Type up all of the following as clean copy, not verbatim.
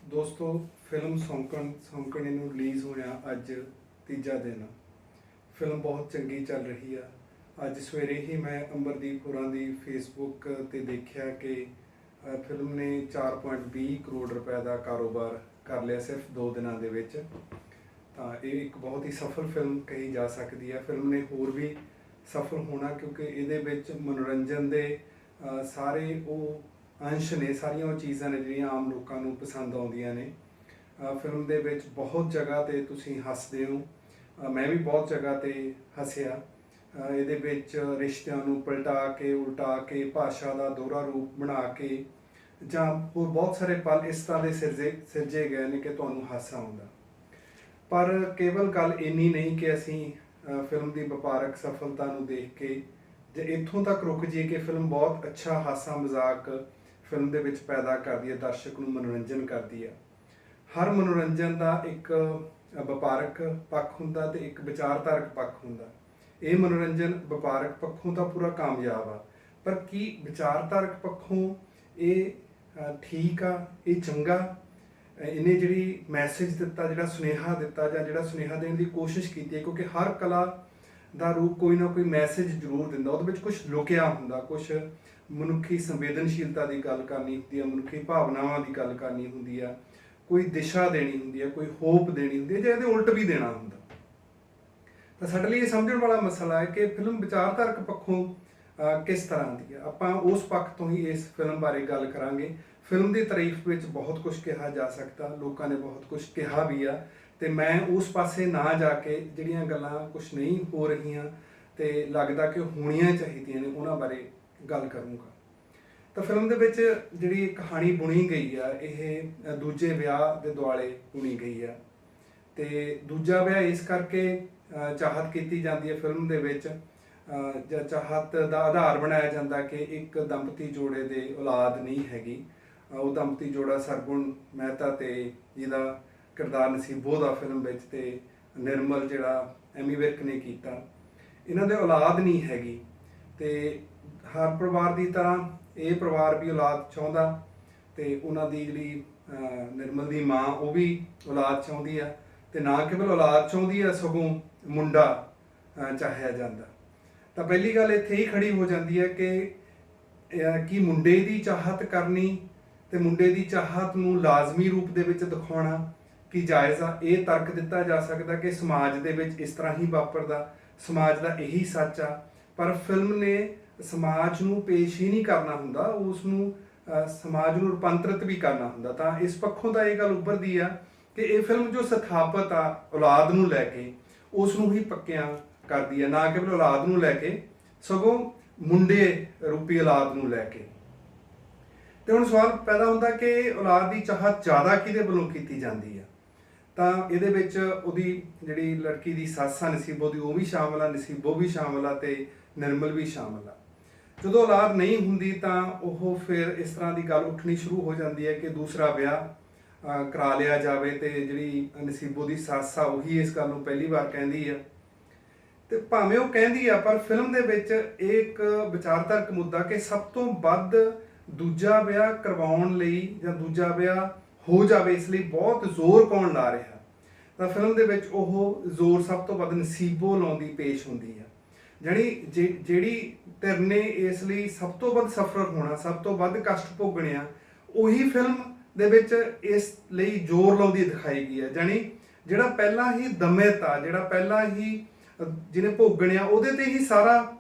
ਦੋਸਤੋ ਫਿਲਮ ਸੌਂਕਣ ਨੂੰ ਰਿਲੀਜ਼ ਹੋਇਆ ਅੱਜ ਤੀਜਾ ਦਿਨ। ਫਿਲਮ ਬਹੁਤ ਚੰਗੀ ਚੱਲ ਰਹੀ ਆ। ਅੱਜ ਸਵੇਰੇ ਹੀ ਮੈਂ ਅੰਬਰਦੀਪ ਹੋਰਾਂ ਦੀ ਫੇਸਬੁੱਕ ਤੇ ਦੇਖਿਆ ਕਿ ਫਿਲਮ ਨੇ 4.20 ਕਰੋੜ ਰੁਪਏ ਦਾ ਕਾਰੋਬਾਰ ਕਰ ਲਿਆ ਸਿਰਫ 2 ਦਿਨਾਂ ਦੇ ਵਿੱਚ। ਤਾਂ ਇਹ ਇੱਕ ਬਹੁਤ ਹੀ ਸਫਲ ਫਿਲਮ ਕਹੀ ਜਾ ਸਕਦੀ ਹੈ। ਫਿਲਮ ਨੇ ਹੋਰ ਵੀ ਸਫਲ ਹੋਣਾ ਕਿਉਂਕਿ ਇਹਦੇ ਵਿੱਚ ਮਨੋਰੰਜਨ ਦੇ ਸਾਰੇ ਉਹ ਅੰਸ਼ ਨੇ, ਸਾਰੀਆਂ ਉਹ ਚੀਜ਼ਾਂ ਨੇ ਜਿਹੜੀਆਂ ਆਮ ਲੋਕਾਂ ਨੂੰ ਪਸੰਦ ਆਉਂਦੀਆਂ ਨੇ। ਫਿਲਮ ਦੇ ਵਿੱਚ ਬਹੁਤ ਜਗ੍ਹਾ 'ਤੇ ਤੁਸੀਂ ਹੱਸਦੇ ਹੋ। ਮੈਂ ਵੀ ਬਹੁਤ ਜਗ੍ਹਾ 'ਤੇ ਹੱਸਿਆ। ਇਹਦੇ ਵਿੱਚ ਰਿਸ਼ਤਿਆਂ ਨੂੰ ਪਲਟਾ ਕੇ ਉਲਟਾ ਕੇ ਭਾਸ਼ਾ ਦਾ ਦੋਹਰਾ ਰੂਪ ਬਣਾ ਕੇ ਜਾਂ ਹੋਰ ਬਹੁਤ ਸਾਰੇ ਪਲ ਇਸ ਤਰ੍ਹਾਂ ਦੇ ਸਿਰਜੇ ਗਏ ਨੇ ਕਿ ਤੁਹਾਨੂੰ ਹਾਸਾ ਆਉਂਦਾ। ਪਰ ਕੇਵਲ ਗੱਲ ਇੰਨੀ ਨਹੀਂ ਕਿ ਅਸੀਂ ਫਿਲਮ ਦੀ ਵਪਾਰਕ ਸਫਲਤਾ ਨੂੰ ਦੇਖ ਕੇ ਜੇ ਇੱਥੋਂ ਤੱਕ ਰੁਕ ਜਾਈਏ ਕਿ ਫਿਲਮ ਬਹੁਤ ਅੱਛਾ ਹਾਸਾ ਮਜ਼ਾਕ ਫਿਲਮ ਦੇ ਵਿੱਚ ਪੈਦਾ ਕਰਦੀ ਹੈ, ਦਰਸ਼ਕ ਨੂੰ ਮਨੋਰੰਜਨ ਕਰਦੀ ਹੈ। ਹਰ ਮਨੋਰੰਜਨ ਦਾ ਇੱਕ ਵਪਾਰਕ ਪੱਖ ਹੁੰਦਾ ਤੇ ਇੱਕ ਵਿਚਾਰਧਾਰਕ ਪੱਖ ਹੁੰਦਾ। ਇਹ ਮਨੋਰੰਜਨ ਵਪਾਰਕ ਪੱਖੋਂ ਤਾਂ ਪੂਰਾ ਕਾਮਯਾਬ ਆ, ਪਰ ਕੀ ਵਿਚਾਰਧਾਰਕ ਪੱਖੋਂ ਇਹ ਠੀਕ ਆ, ਇਹ ਚੰਗਾ? ਇਹਨੇ ਜਿਹੜੀ ਮੈਸੇਜ ਦਿੱਤਾ, ਜਿਹੜਾ ਸੁਨੇਹਾ ਦਿੱਤਾ ਜਾਂ ਜਿਹੜਾ ਸੁਨੇਹਾ ਦੇਣ ਦੀ ਕੋਸ਼ਿਸ਼ ਕੀਤੀ ਹੈ, ਕਿਉਂਕਿ ਹਰ ਕਲਾ ਦਾ ਰੂਪ ਕੋਈ ਨਾ ਕੋਈ ਮੈਸੇਜ ਜ਼ਰੂਰ ਦਿੰਦਾ। ਉਹਦੇ ਵਿੱਚ ਕੁਝ ਲੁਕਿਆ ਹੁੰਦਾ, ਕੁਝ ਮਨੁੱਖੀ ਸੰਵੇਦਨਸ਼ੀਲਤਾ ਦੀ ਗੱਲ ਕਰਨੀ ਹੁੰਦੀ ਹੈ, ਮਨੁੱਖੀ ਭਾਵਨਾਵਾਂ ਦੀ ਗੱਲ ਕਰਨੀ ਹੁੰਦੀ ਆ, ਕੋਈ ਦਿਸ਼ਾ ਦੇਣੀ ਹੁੰਦੀ ਹੈ, ਕੋਈ ਹੋਪ ਦੇਣੀ ਹੁੰਦੀ ਹੈ, ਜਾਂ ਇਹਦੇ ਉਲਟ ਵੀ ਦੇਣਾ ਹੁੰਦਾ। ਤਾਂ ਸਾਡੇ ਲਈ ਇਹ ਸਮਝਣ ਵਾਲਾ ਮਸਲਾ ਹੈ ਕਿ ਫਿਲਮ ਵਿਚਾਰਧਾਰਕ ਪੱਖੋਂ ਕਿਸ ਤਰ੍ਹਾਂ ਦੀ ਹੈ। ਆਪਾਂ ਉਸ ਪੱਖ ਤੋਂ ਹੀ ਇਸ ਫਿਲਮ ਬਾਰੇ ਗੱਲ ਕਰਾਂਗੇ। ਫਿਲਮ ਦੀ ਤਾਰੀਫ ਵਿੱਚ ਬਹੁਤ ਕੁਝ ਕਿਹਾ ਜਾ ਸਕਦਾ, ਲੋਕਾਂ ਨੇ ਬਹੁਤ ਕੁਝ ਕਿਹਾ ਵੀ ਆ, ਤੇ ਮੈਂ ਉਸ ਪਾਸੇ ਨਾ ਜਾ ਕੇ ਜਿਹੜੀਆਂ ਗੱਲਾਂ ਕੁਝ ਨਹੀਂ ਹੋ ਰਹੀਆਂ ਤੇ ਲੱਗਦਾ ਕਿ ਹੋਣੀਆਂ ਚਾਹੀਦੀਆਂ ਨੇ ਉਹਨਾਂ ਬਾਰੇ ਗੱਲ ਕਰੂੰਗਾ। ਤਾਂ ਫਿਲਮ ਦੇ ਵਿੱਚ ਜਿਹੜੀ ਕਹਾਣੀ ਬੁਣੀ ਗਈ ਆ, ਇਹ ਦੂਜੇ ਵਿਆਹ ਦੇ ਦੁਆਲੇ ਬੁਣੀ ਗਈ ਆ। ਤੇ ਦੂਜਾ ਵਿਆਹ ਇਸ ਕਰਕੇ ਚਾਹਤ ਕੀਤੀ ਜਾਂਦੀ ਹੈ ਫਿਲਮ ਦੇ ਵਿੱਚ, ਜਾਂ ਚਾਹਤ ਦਾ ਆਧਾਰ ਬਣਾਇਆ ਜਾਂਦਾ ਕਿ ਇੱਕ ਦੰਪਤੀ ਜੋੜੇ ਦੇ ਔਲਾਦ ਨਹੀਂ ਹੈਗੀ। ਉਹ ਦੰਪਤੀ ਜੋੜਾ ਸਰਗੁਣ ਮਹਿਤਾ ਤੇ ਜਿਹਦਾ ਕਿਰਦਾਰ ਨਸੀਬੋ ਦਾ ਫਿਲਮ ਵਿੱਚ ਤੇ ਨਿਰਮਲ ਜਿਹੜਾ ਐਮੀ ਵਿਰਕ ਨੇ ਕੀਤਾ, ਇਹਨਾਂ ਦੇ ਔਲਾਦ ਨਹੀਂ ਹੈਗੀ। ਤੇ ਹਰ ਪਰਿਵਾਰ ਦੀ ਤਰ੍ਹਾਂ ਇਹ ਪਰਿਵਾਰ ਵੀ ਔਲਾਦ ਚਾਹੁੰਦਾ ਤੇ ਉਹਨਾਂ ਦੀ ਜਿਹੜੀ ਨਿਰਮਲ ਦੀ ਮਾਂ ਉਹ ਵੀ ਔਲਾਦ ਚਾਹੁੰਦੀ ਆ। ਤੇ ਨਾ ਕੇਵਲ ਔਲਾਦ ਚਾਹੁੰਦੀ ਆ, ਸਗੋਂ ਮੁੰਡਾ ਚਾਹਿਆ ਜਾਂਦਾ। ਤਾਂ ਪਹਿਲੀ ਗੱਲ ਇੱਥੇ ਹੀ ਖੜੀ ਹੋ ਜਾਂਦੀ ਹੈ ਕਿ ਮੁੰਡੇ ਦੀ ਚਾਹਤ ਕਰਨੀ ਤੇ ਮੁੰਡੇ ਦੀ ਚਾਹਤ ਨੂੰ ਲਾਜ਼ਮੀ ਰੂਪ ਦੇ ਵਿੱਚ ਦਿਖਾਉਣਾ ਕੀ ਜਾਇਜ਼ ਆ? ਇਹ ਤਰਕ ਦਿੱਤਾ ਜਾ ਸਕਦਾ ਕਿ ਸਮਾਜ ਦੇ ਵਿੱਚ ਇਸ ਤਰ੍ਹਾਂ ਹੀ ਵਾਪਰਦਾ, ਸਮਾਜ ਦਾ ਇਹੀ ਸੱਚ ਆ। ਪਰ ਫਿਲਮ ਨੇ ਸਮਾਜ ਨੂੰ ਪੇਸ਼ ਹੀ ਨਹੀਂ ਕਰਨਾ ਹੁੰਦਾ, ਉਸ ਨੂੰ ਸਮਾਜ ਨੂੰ ਰੂਪਾਂਤਰਿਤ ਵੀ ਕਰਨਾ ਹੁੰਦਾ। ਤਾਂ ਇਸ ਪੱਖੋਂ ਤਾਂ ਇਹ ਗੱਲ ਉੱਭਰਦੀ ਆ ਕਿ ਇਹ ਫਿਲਮ ਜੋ ਸਥਾਪਤ ਆ ਔਲਾਦ ਨੂੰ ਲੈ ਕੇ, ਉਸ ਨੂੰ ਹੀ ਪੱਕਿਆਂ ਕਰਦੀ ਆ, ਨਾ ਕੇਵਲ ਔਲਾਦ ਨੂੰ ਲੈ ਕੇ, ਸਗੋਂ ਮੁੰਡੇ ਰੂਪੀ ਔਲਾਦ ਨੂੰ ਲੈ ਕੇ। ਤੇ ਹੁਣ ਸਵਾਲ ਪੈਦਾ ਹੁੰਦਾ ਕਿ ਔਲਾਦ ਦੀ ਚਾਹਤ ਜ਼ਿਆਦਾ ਕਿਹਦੇ ਵੱਲੋਂ ਕੀਤੀ ਜਾਂਦੀ ਆ? ਤਾਂ ਇਹਦੇ ਵਿੱਚ ਉਹਦੀ ਜਿਹੜੀ ਲੜਕੀ ਦੀ ਸੱਸ ਆ ਨਸੀਬੋ ਦੀ, ਉਹ ਵੀ ਸ਼ਾਮਲ ਆ, ਨਸੀਬੋ ਵੀ ਸ਼ਾਮਲ ਆ ਤੇ ਨਿਰਮਲ ਵੀ ਸ਼ਾਮਲ ਆ। ਜਦੋਂ ਔਲਾਦ ਨਹੀਂ ਹੁੰਦੀ ਤਾਂ ਉਹ ਫਿਰ ਇਸ ਤਰ੍ਹਾਂ ਦੀ ਗੱਲ ਉੱਠਣੀ ਸ਼ੁਰੂ ਹੋ ਜਾਂਦੀ ਹੈ ਕਿ ਦੂਸਰਾ ਵਿਆਹ ਕਰਾ ਲਿਆ ਜਾਵੇ। ਤੇ ਜਿਹੜੀ ਨਸੀਬੋ ਦੀ ਸੱਸ ਆ ਉਹੀ ਇਸ ਗੱਲ ਨੂੰ ਪਹਿਲੀ ਵਾਰ ਕਹਿੰਦੀ ਆ। ਤੇ ਭਾਵੇਂ ਉਹ ਕਹਿੰਦੀ ਆ, ਪਰ ਫਿਲਮ ਦੇ ਵਿੱਚ ਇਹ ਇੱਕ ਵਿਚਾਰਧਾਰਕ ਮੁੱਦਾ ਕਿ ਸਭ ਤੋਂ ਵੱਧ ਦੂਜਾ ਵਿਆਹ ਕਰਵਾਉਣ ਲਈ ਜਾਂ ਦੂਜਾ ਵਿਆਹ ਹੋ ਜਾਵੇ ਇਸ ਲਈ ਬਹੁਤ ਜ਼ੋਰ ਕੌਣ ਲਾ ਰਿਹਾ? ਤਾਂ ਫਿਲਮ ਦੇ ਵਿੱਚ ਉਹ ਜ਼ੋਰ ਸਭ ਤੋਂ ਵੱਧ ਨਸੀਬੋ ਲਾਉਂਦੀ ਪੇਸ਼ ਹੁੰਦੀ ਆ। ਜਿਹੜੀ ਧਿਰ ਨੇ ਇਸ ਲਈ ਸਭ ਤੋਂ ਵੱਧ ਸਫਰ ਹੋਣਾ, ਸਭ ਤੋਂ ਵੱਧ ਕਸ਼ਟ ਭੋਗਣੇ ਆ, ਉਹੀ ਫਿਲਮ ਦੇ ਵਿੱਚ ਇਸ ਲਈ ਜ਼ੋਰ ਲਾਉਂਦੀ ਦਿਖਾਈ ਗਈ ਹੈ। ਜਿਹੜਾ ਪਹਿਲਾਂ ਹੀ ਦਮਿਤ ਆ, ਜਿਹੜਾ ਪਹਿਲਾਂ ਹੀ ਜਿਹਨੇ ਭੋਗਣਿਆ, ਉਹਦੇ ਤੇ ਹੀ ਸਾਰਾ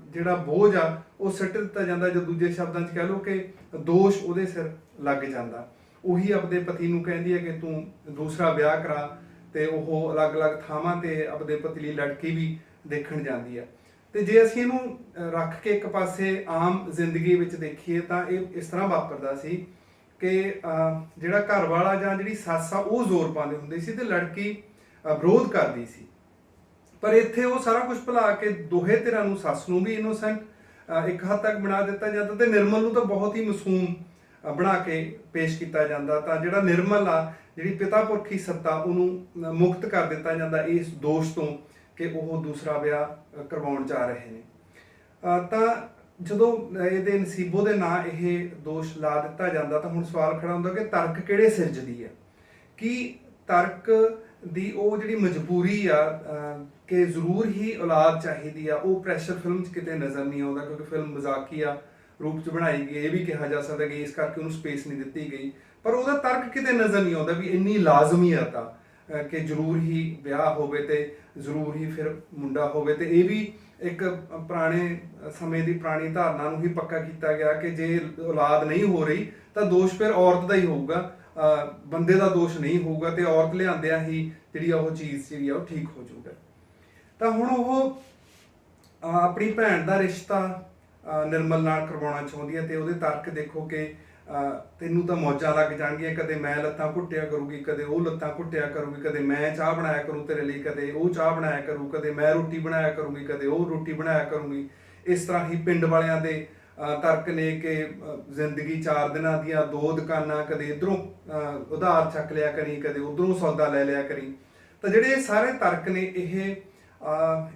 ਜਿਹੜਾ ਬੋਝ ਆ ਉਹ ਸਿੱਟ ਦਿੱਤਾ ਜਾਂਦਾ, ਜਾਂ ਦੂਜੇ ਸ਼ਬਦਾਂ 'ਚ ਕਹਿ ਲਓ ਕਿ ਦੋਸ਼ ਉਹਦੇ ਸਿਰ ਲੱਗ ਜਾਂਦਾ। ਉਹੀ ਆਪਦੇ ਪਤੀ ਨੂੰ ਕਹਿੰਦੀ ਹੈ ਕਿ ਤੂੰ ਦੂਸਰਾ ਵਿਆਹ ਕਰਾ, ਤੇ ਉਹ ਅਲੱਗ-ਅਲੱਗ ਥਾਵਾਂ ਤੇ ਆਪਦੇ ਪਤੀ ਲਈ ਲੜਕੀ ਵੀ ਦੇਖਣ ਜਾਂਦੀ ਆ। ਤੇ ਜੇ ਅਸੀਂ ਇਹਨੂੰ ਰੱਖ ਕੇ ਇੱਕ ਪਾਸੇ ਆਮ ਜ਼ਿੰਦਗੀ ਵਿੱਚ ਦੇਖੀਏ ਤਾਂ ਇਹ ਇਸ ਤਰ੍ਹਾਂ ਵਾਪਰਦਾ ਸੀ ਕਿ ਜਿਹੜਾ ਘਰ ਵਾਲਾ ਜਾਂ ਜਿਹੜੀ ਸੱਸ ਆ ਉਹ ਜ਼ੋਰ ਪਾਉਂਦੇ ਹੁੰਦੇ ਸੀ ਤੇ ਲੜਕੀ ਵਿਰੋਧ ਕਰਦੀ ਸੀ। ਪਰ ਇੱਥੇ ਉਹ ਸਾਰਾ ਕੁਝ ਭੁਲਾ ਕੇ ਦੋਹੇ ਧਿਰਾਂ ਨੂੰ, ਸੱਸ ਨੂੰ ਵੀ ਇਨੋਸੈਂਟ ਇੱਕ ਹੱਦ ਤੱਕ ਬਣਾ ਦਿੱਤਾ ਜਾਂਦਾ ਤੇ ਨਿਰਮਲ ਨੂੰ ਤਾਂ ਬਹੁਤ ਹੀ ਮਾਸੂਮ ਬਣਾ ਕੇ ਪੇਸ਼ ਕੀਤਾ ਜਾਂਦਾ। ਤਾਂ ਜਿਹੜਾ ਨਿਰਮਲ ਆ, ਜਿਹੜੀ ਪਿਤਾ ਪੁਰਖੀ ਸੱਤਾ, ਉਹਨੂੰ ਮੁਕਤ ਕਰ ਦਿੱਤਾ ਜਾਂਦਾ ਇਸ ਦੋਸ਼ ਤੋਂ ਕਿ ਉਹ ਦੂਸਰਾ ਵਿਆਹ ਕਰਵਾਉਣ ਜਾ ਰਹੇ ਨੇ। ਤਾਂ ਜਦੋਂ ਇਹਦੇ ਨਸੀਬੋ ਦੇ ਨਾਂ ਇਹ ਦੋਸ਼ ਲਾ ਦਿੱਤਾ ਜਾਂਦਾ ਤਾਂ ਹੁਣ ਸਵਾਲ ਖੜਾ ਹੁੰਦਾ ਕਿ ਤਰਕ ਕਿਹੜੇ ਸਿਰਜਦੀ ਹੈ। ਕੀ ਤਰਕ ਦੀ ਉਹ ਜਿਹੜੀ ਮਜਬੂਰੀ ਆ ਕਿ ਜ਼ਰੂਰ ਹੀ ਔਲਾਦ ਚਾਹੀਦੀ ਆ, ਉਹ ਪ੍ਰੈਸ਼ਰ ਫਿਲਮ 'ਚ ਕਿਤੇ ਨਜ਼ਰ ਨਹੀਂ ਆਉਂਦਾ, ਕਿਉਂਕਿ ਫਿਲਮ ਮਜ਼ਾਕੀਆ ਰੂਪ 'ਚ ਬਣਾਈ ਗਈ। ਇਹ ਵੀ ਕਿਹਾ ਜਾ ਸਕਦਾ ਕਿ ਇਸ ਕਰਕੇ ਉਹਨੂੰ ਸਪੇਸ ਨਹੀਂ ਦਿੱਤੀ ਗਈ, ਪਰ ਉਹਦਾ ਤਰਕ ਕਿਤੇ ਨਜ਼ਰ ਨਹੀਂ ਆਉਂਦਾ ਵੀ ਇੰਨੀ ਲਾਜ਼ਮੀਅਤ ਆ ਕਿ ਜ਼ਰੂਰ ਹੀ ਵਿਆਹ ਹੋਵੇ ਤੇ ਜ਼ਰੂਰ ਹੀ ਫਿਰ ਮੁੰਡਾ ਹੋਵੇ। ਤੇ ਇਹ ਵੀ ਇੱਕ ਪੁਰਾਣੇ ਸਮੇਂ ਦੀ ਪੁਰਾਣੀ ਧਾਰਨਾ ਨੂੰ ਹੀ ਪੱਕਾ ਕੀਤਾ ਗਿਆ ਕਿ ਜੇ ਔਲਾਦ ਨਹੀਂ ਹੋ ਰਹੀ ਤਾਂ ਦੋਸ਼ ਫਿਰ ਔਰਤ ਦਾ ਹੀ ਹੋਊਗਾ, ਬੰਦੇ ਦਾ ਦੋਸ਼ ਨਹੀਂ ਹੋਊਗਾ, ਤੇ ਔਰਤ ਲਿਆਂਦਿਆਂ ਹੀ ਜਿਹੜੀ ਉਹ ਚੀਜ਼ ਜਿਹੜੀ ਆ ਉਹ ਠੀਕ ਹੋ ਜਾਊਗਾ। ਤਾਂ ਹੁਣ ਉਹ ਆਪਣੀ ਭੈਣ ਦਾ ਰਿਸ਼ਤਾ ਨਿਰਮਲ ਨਾਲ ਕਰਵਾਉਣਾ ਚਾਹੁੰਦੀ ਹੈ, ਤੇ ਉਹਦੇ ਤਰਕ ਦੇਖੋ ਕਿ ਤੈਨੂੰ ਤਾਂ ਮੌਜਾਂ ਲੱਗ ਜਾਣਗੀਆਂ, ਕਦੇ ਮੈਂ ਲੱਤਾਂ ਘੁੱਟਿਆ ਕਰੂਗੀ, ਕਦੇ ਉਹ ਲੱਤਾਂ ਘੁੱਟਿਆ ਕਰੂਗੀ, ਕਦੇ ਮੈਂ ਚਾਹ ਬਣਾਇਆ ਕਰੂੰ ਤੇਰੇ ਲਈ, ਕਦੇ ਉਹ ਚਾਹ ਬਣਾਇਆ ਕਰੂ, ਕਦੇ ਮੈਂ ਰੋਟੀ ਬਣਾਇਆ ਕਰੂੰਗੀ, ਕਦੇ ਉਹ ਰੋਟੀ ਬਣਾਇਆ ਕਰੂੰਗੀ। ਇਸ ਤਰ੍ਹਾਂ ਹੀ ਪਿੰਡ ਵਾਲਿਆਂ ਦੇ ਤਰਕ ਨੇ ਕਿ ਜ਼ਿੰਦਗੀ 4 ਦਿਨਾਂ ਦੀਆਂ 2 ਦੁਕਾਨਾਂ, ਕਦੇ ਇੱਧਰੋਂ ਉਧਾਰ ਚੱਕ ਲਿਆ ਕਰੀ, ਕਦੇ ਉੱਧਰੋਂ ਸੌਦਾ ਲੈ ਲਿਆ ਕਰੀ। ਤਾਂ ਜਿਹੜੇ ਇਹ ਸਾਰੇ ਤਰਕ ਨੇ ਇਹ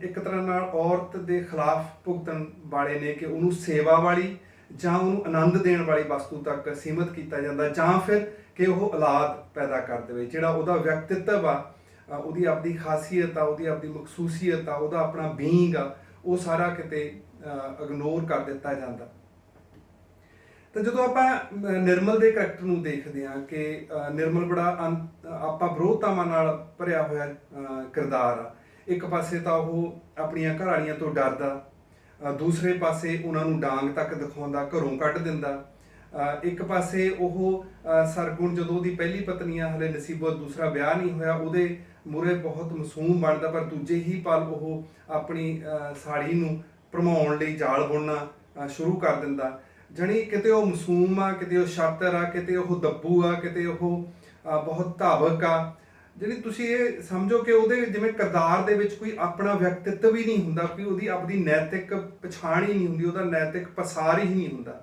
ਇੱਕ ਤਰ੍ਹਾਂ ਨਾਲ ਔਰਤ ਦੇ ਖਿਲਾਫ ਭੁਗਤਣ ਵਾਲੇ ਨੇ ਕਿ ਉਹਨੂੰ ਸੇਵਾ ਵਾਲੀ ਜਾਂ ਉਹਨੂੰ ਆਨੰਦ ਦੇਣ ਵਾਲੀ ਵਸਤੂ ਤੱਕ ਸੀਮਤ ਕੀਤਾ ਜਾਂਦਾ, ਜਾਂ ਫਿਰ ਕਿ ਉਹ ਔਲਾਦ ਪੈਦਾ ਕਰ ਦੇਵੇ। ਜਿਹੜਾ ਉਹਦਾ ਵਿਅਕਤਿਤਵ ਆ, ਉਹਦੀ ਆਪਣੀ ਖਾਸੀਅਤ ਆ, ਉਹਦੀ ਆਪਣੀ ਮਖਸੂਸੀਅਤ ਆ, ਉਹਦਾ ਆਪਣਾ ਬੀਇੰਗ ਆ, ਉਹ ਸਾਰਾ ਕਿਤੇ ਇਗਨੋਰ ਕਰ ਦਿੱਤਾ ਜਾਂਦਾ। ਤਾਂ ਜਦੋਂ ਆਪਾਂ ਨਿਰਮਲ ਦੇ ਕਰੈਕਟਰ ਨੂੰ ਦੇਖਦੇ ਹਾਂ ਕਿ ਨਿਰਮਲ ਬੜਾ ਆਪਾਂ ਵਿਰੋਧਤਾਵਾਂ ਨਾਲ ਭਰਿਆ ਹੋਇਆ ਕਿਰਦਾਰ ਆ। ਇੱਕ ਪਾਸੇ ਤਾਂ ਉਹ ਆਪਣੀਆਂ ਘਰਵਾਲੀਆਂ ਤੋਂ ਡਰਦਾ, ਦੂਸਰੇ ਪਾਸੇ ਉਹਨਾਂ ਨੂੰ ਡਾਂਗ ਤੱਕ ਦਿਖਾਉਂਦਾ, ਘਰੋਂ ਕੱਢ ਦਿੰਦਾ। ਇੱਕ ਪਾਸੇ ਉਹ ਸਰਗੁਣ ਜਦੋਂ ਉਹਦੀ ਪਹਿਲੀ ਪਤਨੀ ਆ, ਹਲੇ ਨਸੀਬੋ ਦੂਸਰਾ ਵਿਆਹ ਨਹੀਂ ਹੋਇਆ, ਉਹਦੇ ਮੂਹਰੇ ਬਹੁਤ ਮਾਸੂਮ ਬਣਦਾ, ਪਰ ਦੂਜੇ ਹੀ ਪਲ ਉਹ ਆਪਣੀ ਸਾੜੀ ਨੂੰ ਭਰਮਾਉਣ ਲਈ ਜਾਲ ਬੁਣਨਾ ਸ਼ੁਰੂ ਕਰ ਦਿੰਦਾ। ਜਾਣੀ ਕਿਤੇ ਉਹ ਮਾਸੂਮ ਆ, ਕਿਤੇ ਉਹ ਸ਼ਾਤਰ ਆ, ਕਿਤੇ ਉਹ ਦੱਬੂ ਆ, ਕਿਤੇ ਉਹ ਬਹੁਤ ਧਾਵਕ ਆ। ਜਿਹੜੀ ਤੁਸੀਂ ਇਹ ਸਮਝੋ ਕਿ ਉਹਦੇ ਜਿਵੇਂ ਕਿਰਦਾਰ ਦੇ ਵਿੱਚ ਕੋਈ ਆਪਣਾ ਵਿਅਕਤਿਤਵ ਹੀ ਨਹੀਂ ਹੁੰਦਾ, ਕੋਈ ਉਹਦੀ ਆਪਣੀ ਨੈਤਿਕ ਪਛਾਣ ਹੀ ਨਹੀਂ ਹੁੰਦੀ, ਉਹਦਾ ਨੈਤਿਕ ਪਸਾਰ ਹੀ ਨਹੀਂ ਹੁੰਦਾ।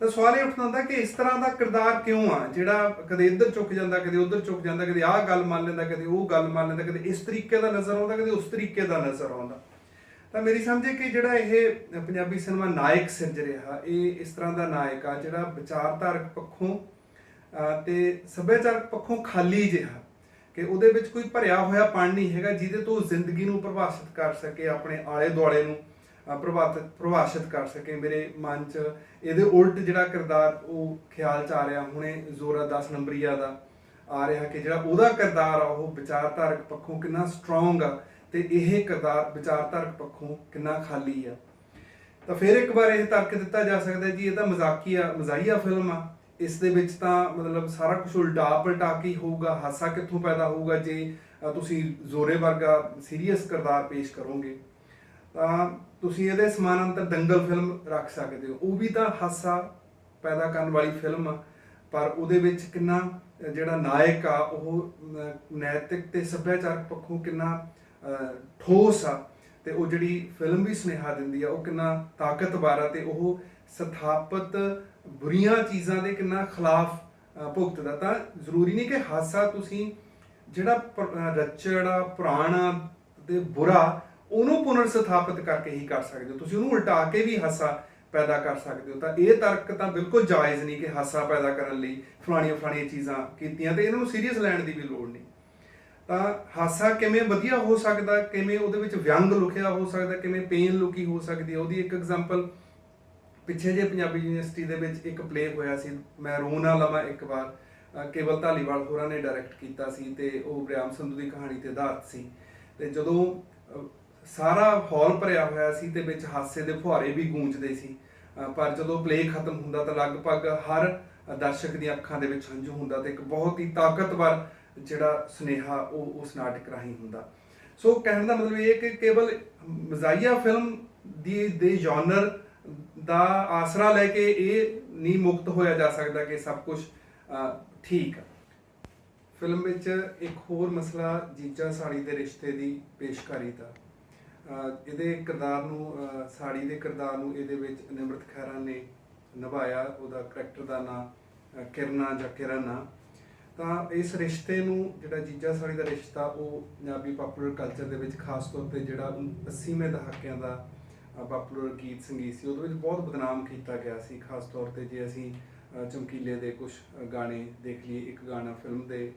ਤਾਂ ਸਵਾਲ ਇਹ ਉੱਠਦਾ ਹੁੰਦਾ ਕਿ ਇਸ ਤਰ੍ਹਾਂ ਦਾ ਕਿਰਦਾਰ ਕਿਉਂ ਆ ਜਿਹੜਾ ਕਦੇ ਇੱਧਰ ਝੁਕ ਜਾਂਦਾ, ਕਦੇ ਉੱਧਰ ਝੁਕ ਜਾਂਦਾ, ਕਦੇ ਆਹ ਗੱਲ ਮੰਨ ਲੈਂਦਾ, ਕਦੇ ਉਹ ਗੱਲ ਮੰਨ ਲੈਂਦਾ, ਕਦੇ ਇਸ ਤਰੀਕੇ ਦਾ ਨਜ਼ਰ ਆਉਂਦਾ, ਕਦੇ ਉਸ ਤਰੀਕੇ ਦਾ ਨਜ਼ਰ ਆਉਂਦਾ। ਤਾਂ ਮੇਰੀ ਸਮਝੇ ਕਿ ਜਿਹੜਾ ਇਹ ਪੰਜਾਬੀ ਸਿਨੇਮਾ ਨਾਇਕ ਸਿਰਜ ਰਿਹਾ, ਇਹ ਇਸ ਤਰ੍ਹਾਂ ਦਾ ਨਾਇਕ ਆ ਜਿਹੜਾ ਵਿਚਾਰਧਾਰਕ ਪੱਖੋਂ ਤੇ ਸੱਭਿਆਚਾਰਕ ਪੱਖੋਂ ਖਾਲੀ ਜਿਹਾ, ਕਿ ਉਹਦੇ ਵਿੱਚ ਕੋਈ ਭਰਿਆ ਹੋਇਆ ਪਣ ਨਹੀਂ ਹੈਗਾ ਜਿਹਦੇ ਤੋਂ ਜ਼ਿੰਦਗੀ ਨੂੰ ਪ੍ਰਭਾਸ਼ਿਤ ਕਰ ਸਕੇ, ਆਪਣੇ ਆਲੇ ਦੁਆਲੇ ਨੂੰ ਪ੍ਰਭਾਸ਼ਿਤ ਕਰ ਸਕੇ। ਮੇਰੇ ਮਨ 'ਚ ਇਹਦੇ ਉਲਟ ਜਿਹੜਾ ਕਿਰਦਾਰ ਉਹ ਖਿਆਲ 'ਚ ਆ ਰਿਹਾ ਹੁਣੇ ਜ਼ੋਰਾ 10 ਨੰਬਰੀਆ ਦਾ ਆ ਰਿਹਾ ਕਿ ਜਿਹੜਾ ਉਹਦਾ ਕਿਰਦਾਰ ਆ ਉਹ ਵਿਚਾਰਧਾਰਕ ਪੱਖੋਂ ਕਿੰਨਾ ਸਟਰੋਂਗ ਆ, ਤੇ ਇਹ ਕਿਰਦਾਰ ਵਿਚਾਰਧਾਰਕ ਪੱਖੋਂ ਕਿੰਨਾ ਖਾਲੀ ਆ। ਤਾਂ ਫਿਰ ਇੱਕ ਵਾਰ ਇਹ ਤਰਕ ਦਿੱਤਾ ਜਾ ਸਕਦਾ ਜੀ ਇਹ ਤਾਂ ਮਜ਼ਾਹੀਆ ਫਿਲਮ ਆ, ਇਸ ਦੇ ਵਿੱਚ ਤਾਂ ਮਤਲਬ ਸਾਰਾ ਕੁਝ ਉਲਟਾ ਪਲਟਾ ਕੇ ਹੋਊਗਾ, ਹਾਸਾ ਕਿੱਥੋਂ ਪੈਦਾ ਹੋਊਗਾ ਜੇ ਤੁਸੀਂ ਜ਼ੋਰੇ ਵਰਗਾ ਸੀਰੀਅਸ ਕਿਰਦਾਰ ਪੇਸ਼ ਕਰੋਗੇ। ਤਾਂ ਤੁਸੀਂ ਇਹਦੇ ਸਮਾਨਾਂਤਰ ਦੰਗਲ ਫਿਲਮ ਰੱਖ ਸਕਦੇ ਹੋ, ਉਹ ਵੀ ਤਾਂ ਹਾਸਾ ਪੈਦਾ ਕਰਨ ਵਾਲੀ ਫਿਲਮ ਆ, ਪਰ ਉਹਦੇ ਵਿੱਚ ਕਿੰਨਾ ਜਿਹੜਾ ਨਾਇਕ ਆ ਉਹ ਨੈਤਿਕ ਤੇ ਸੱਭਿਆਚਾਰਕ ਪੱਖੋਂ ਕਿੰਨਾ ਠੋਸ ਆ, ਤੇ ਉਹ ਜਿਹੜੀ ਫਿਲਮ ਵੀ ਸੁਨੇਹਾ ਦਿੰਦੀ ਆ ਉਹ ਕਿੰਨਾ ਤਾਕਤਵਰ ਆ, ਤੇ ਉਹ ਸਥਾਪਿਤ ਬੁਰੀਆਂ ਚੀਜ਼ਾਂ ਦੇ ਕਿੰਨਾ ਖਿਲਾਫ ਭੁਗਤਦਾ। ਤਾਂ ਜ਼ਰੂਰੀ ਨਹੀਂ ਕਿ ਹਾਸਾ ਤੁਸੀਂ ਜਿਹੜਾ ਰਚੜਾ ਪੁਰਾਣਾ ਤੇ ਬੁਰਾ ਉਹਨੂੰ ਪੁਨਰ ਸਥਾਪਿਤ ਕਰਕੇ ਹੀ ਕਰ ਸਕਦੇ ਹੋ, ਤੁਸੀਂ ਉਹਨੂੰ ਉਲਟਾ ਕੇ ਵੀ ਹਾਸਾ ਪੈਦਾ ਕਰ ਸਕਦੇ ਹੋ। ਤਾਂ ਇਹ ਤਰਕ ਤਾਂ ਬਿਲਕੁਲ ਜਾਇਜ਼ ਨਹੀਂ ਕਿ ਹਾਸਾ ਪੈਦਾ ਕਰਨ ਲਈ ਫਲਾਣੀਆਂ ਚੀਜ਼ਾਂ ਕੀਤੀਆਂ ਤੇ ਇਹਨਾਂ ਨੂੰ ਸੀਰੀਅਸ ਲੈਣ ਦੀ ਵੀ ਲੋੜ ਨਹੀਂ। ਤਾਂ ਹਾਸਾ ਕਿਵੇਂ ਵਧੀਆ ਹੋ ਸਕਦਾ, ਕਿਵੇਂ ਉਹਦੇ ਵਿੱਚ ਵਿਅੰਗ ਲੁਕਿਆ ਹੋ ਸਕਦਾ, ਕਿਵੇਂ ਪੇਨ ਲੁਕੀ ਹੋ ਸਕਦੀ ਹੈ, ਉਹਦੀ ਇੱਕ ਐਗਜ਼ਾਮਪਲ ਪਿੱਛੇ ਜੇ ਪੰਜਾਬੀ ਯੂਨੀਵਰਸਿਟੀ ਦੇ ਵਿੱਚ ਇੱਕ ਪਲੇ ਹੋਇਆ ਸੀ, ਮੈਂ ਰੋ ਨਾ ਲਵਾਂ ਇੱਕ ਵਾਰ, ਕੇਵਲ ਧਾਲੀਵਾਲ ਹੋਰਾਂ ਨੇ ਡਾਇਰੈਕਟ ਕੀਤਾ ਸੀ, ਤੇ ਉਹ ਬ੍ਰਿਆਮ ਸੰਧੂ ਦੀ ਕਹਾਣੀ ਤੇ ਆਧਾਰਿਤ ਸੀ। ਤੇ ਜਦੋਂ ਸਾਰਾ ਹਾਲ ਭਰਿਆ ਹੋਇਆ ਸੀ ਤੇ ਵਿੱਚ ਹਾਸੇ ਦੇ ਫੁਹਾਰੇ ਵੀ ਗੂੰਜਦੇ ਸੀ, ਪਰ ਜਦੋਂ ਪਲੇ ਖਤਮ ਹੁੰਦਾ ਤਾਂ ਲਗਭਗ ਹਰ ਦਰਸ਼ਕ ਦੀਆਂ ਅੱਖਾਂ ਦੇ ਵਿੱਚ ਹੰਝੂ ਹੁੰਦਾ, ਤੇ ਇੱਕ ਬਹੁਤ ਹੀ ਤਾਕਤਵਰ ਜਿਹੜਾ ਸੁਨੇਹਾ ਉਹ ਉਸ ਨਾਟਕ ਰਾਹੀਂ ਹੁੰਦਾ। ਸੋ ਕਹਿਣ ਦਾ ਮਤਲਬ ਇਹ ਕਿ ਕੇਵਲ ਮਜ਼ਾਹੀਆ ਫਿਲਮ ਦੇ ਜਨਰ ਦਾ ਆਸਰਾ ਲੈ ਕੇ ਇਹ ਨਹੀਂ ਮੁਕਤ ਹੋਇਆ ਜਾ ਸਕਦਾ ਕਿ ਸਭ ਕੁਝ ਠੀਕ ਆ। ਫਿਲਮ ਵਿੱਚ ਇੱਕ ਹੋਰ ਮਸਲਾ ਜੀਜਾ ਸਾੜੀ ਦੇ ਰਿਸ਼ਤੇ ਦੀ ਪੇਸ਼ਕਾਰੀ ਦਾ। ਇਹਦੇ ਕਿਰਦਾਰ ਨੂੰ ਸਾੜੀ ਦੇ ਕਿਰਦਾਰ ਨੂੰ ਇਹਦੇ ਵਿੱਚ ਨਿਮਰਤ ਖਹਿਰਾ ਨੇ ਨਿਭਾਇਆ, ਉਹਦਾ ਕਰੈਕਟਰ ਦਾ ਨਾਂ ਕਿਰਨਾ ਜਾਂ ਕਿਰਨ ਆ। ਤਾਂ ਇਸ ਰਿਸ਼ਤੇ ਨੂੰ ਜਿਹੜਾ ਜੀਜਾ ਸਾੜੀ ਦਾ ਰਿਸ਼ਤਾ ਉਹ ਪੰਜਾਬੀ ਪਪੂਲਰ ਕਲਚਰ ਦੇ ਵਿੱਚ ਖਾਸ ਤੌਰ 'ਤੇ ਜਿਹੜਾ 80ਵੇਂ ਦਹਾਕਿਆਂ ਦਾ ਪਪੂਲਰ ਗੀਤ ਸੰਗੀਤ ਸੀ ਉਹਦੇ ਵਿੱਚ ਬਹੁਤ ਬਦਨਾਮ ਕੀਤਾ ਗਿਆ ਸੀ। ਖਾਸ ਤੌਰ 'ਤੇ ਜੇ ਅਸੀਂ ਚਮਕੀਲੇ ਦੇ ਕੁਝ ਗਾਣੇ ਦੇਖ ਲਈਏ, ਇੱਕ ਗਾਣਾ ਫਿਲਮ ਦੇ